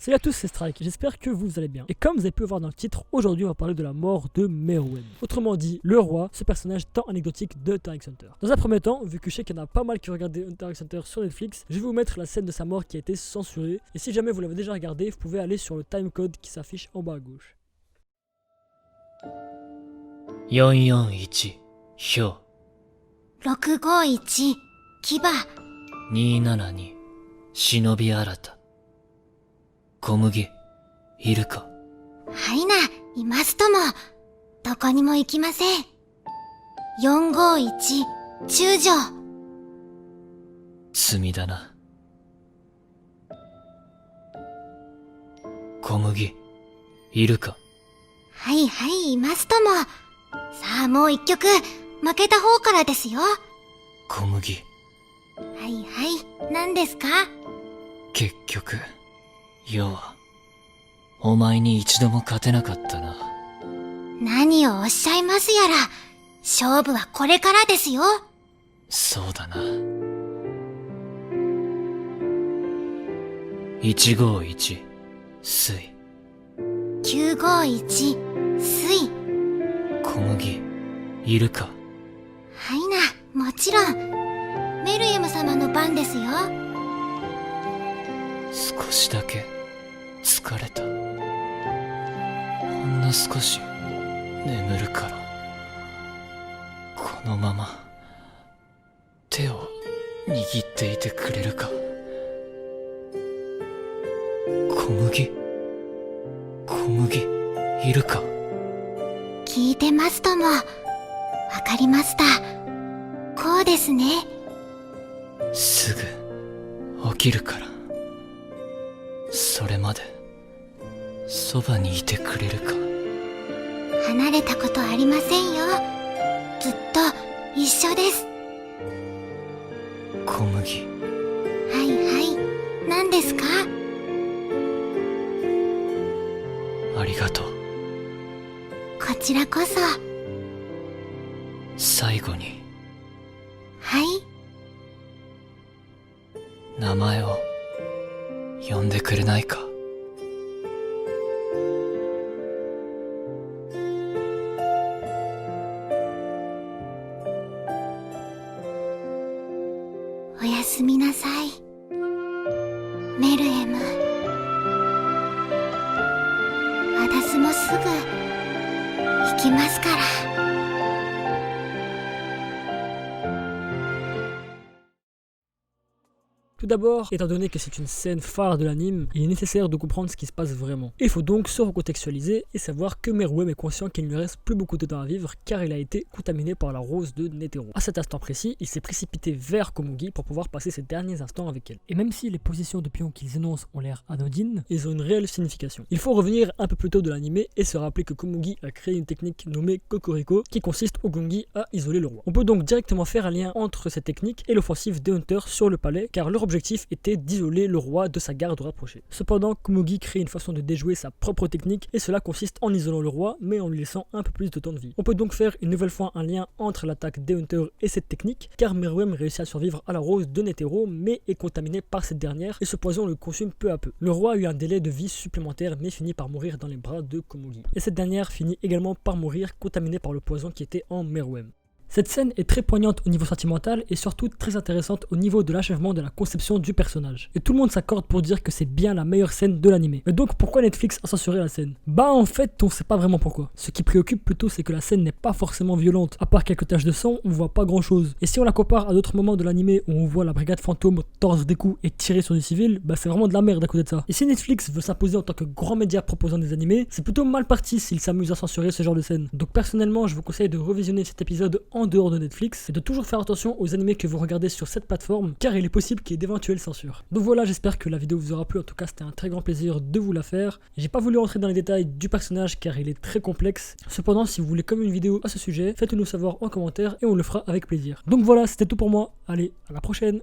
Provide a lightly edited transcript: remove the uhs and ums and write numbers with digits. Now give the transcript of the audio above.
Salut à tous, c'est Strike, j'espère que vous allez bien. Et comme vous avez pu voir dans le titre, aujourd'hui on va parler de la mort de Meruem. Autrement dit, le roi, ce personnage tant anecdotique de Hunter x Hunter. Dans un premier temps, vu que je sais qu'il y en a pas mal qui ont regardé Hunter x Hunter sur Netflix, je vais vous mettre la scène de sa mort qui a été censurée. Et si jamais vous l'avez déjà regardé, vous pouvez aller sur le timecode qui s'affiche en bas à gauche. 441ひょ651牙う272忍び新た小麦いるかはいな、いますとも。どこにも行きません。451中将。罪だな小麦いるかはいはい、いますとも。さあもう一曲、負けた方からですよ。は小麦いはい、何ですか？結局要はお前に一度も勝てなかったな。何をおっしゃいますやら。勝負はこれからですよ。そうだな151水951水。小麦いるかはいな、もちろん。メルエム様の番ですよ。少しだけ疲れた。ほんの少し眠るからこのまま手を握っていてくれるか。小麦いるか。聞いてますとも。わかりました。こうですね。すぐ起きるからそれまでそばにいてくれるか。離れたことありませんよ。ずっと一緒です。小麦はいはい。何ですか？ありがとう。こちらこそ。最後にはい。名前を呼んでくれないか。おやすみなさい。メルエム。私もすぐ行きますから。Tout d'abord, étant donné que c'est une scène phare de l'anime, il est nécessaire de comprendre ce qui se passe vraiment. Il faut donc se recontextualiser et savoir que Meruem est conscient qu'il ne lui reste plus beaucoup de temps à vivre car il a été contaminé par la rose de Netero. À cet instant précis, il s'est précipité vers Komugi pour pouvoir passer ses derniers instants avec elle. Et même si les positions de pion qu'ils énoncent ont l'air anodines, ils ont une réelle signification. Il faut revenir un peu plus tôt de l'anime et se rappeler que Komugi a créé une technique nommée Kokoriko qui consiste au Gongi à isoler le roi. On peut donc directement faire un lien entre cette technique et l'offensive des Hunters sur le palais car leur objectif était d'isoler le roi de sa garde rapprochée. Cependant, Komugi crée une façon de déjouer sa propre technique et cela consiste en isolant le roi mais en lui laissant un peu plus de temps de vie. On peut donc faire une nouvelle fois un lien entre l'attaque des Hunters et cette technique car Meruem réussit à survivre à la rose de Netero mais est contaminé par cette dernière et ce poison le consume peu à peu. Le roi a eu un délai de vie supplémentaire mais finit par mourir dans les bras de Komugi. Et cette dernière finit également par mourir contaminée par le poison qui était en Meruem. Cette scène est très poignante au niveau sentimental et surtout très intéressante au niveau de l'achèvement de la conception du personnage. Et tout le monde s'accorde pour dire que c'est bien la meilleure scène de l'anime. Mais donc pourquoi Netflix a censuré la scène? Bah en fait on sait pas vraiment pourquoi. Ce qui préoccupe plutôt c'est que la scène n'est pas forcément violente. À part quelques taches de sang, on voit pas grand chose. Et si on la compare à d'autres moments de l'anime où on voit la brigade fantôme tordre des coups et tirer sur des civils, bah c'est vraiment de la merde à côté de ça. Et si Netflix veut s'imposer en tant que grand média proposant des animés, c'est plutôt mal parti s'il s'amuse à censurer ce genre de scène. Donc personnellement je vous conseille de revisionner cet épisode en dehors de Netflix et de toujours faire attention aux animés que vous regardez sur cette plateforme car il est possible qu'il y ait d'éventuelles censures. Donc voilà, j'espère que la vidéo vous aura plu, en tout cas c'était un très grand plaisir de vous la faire. J'ai pas voulu rentrer dans les détails du personnage car il est très complexe. Cependant, si vous voulez comme une vidéo à ce sujet, faites-le nous savoir en commentaire et on le fera avec plaisir. Donc voilà, c'était tout pour moi, allez, à la prochaine.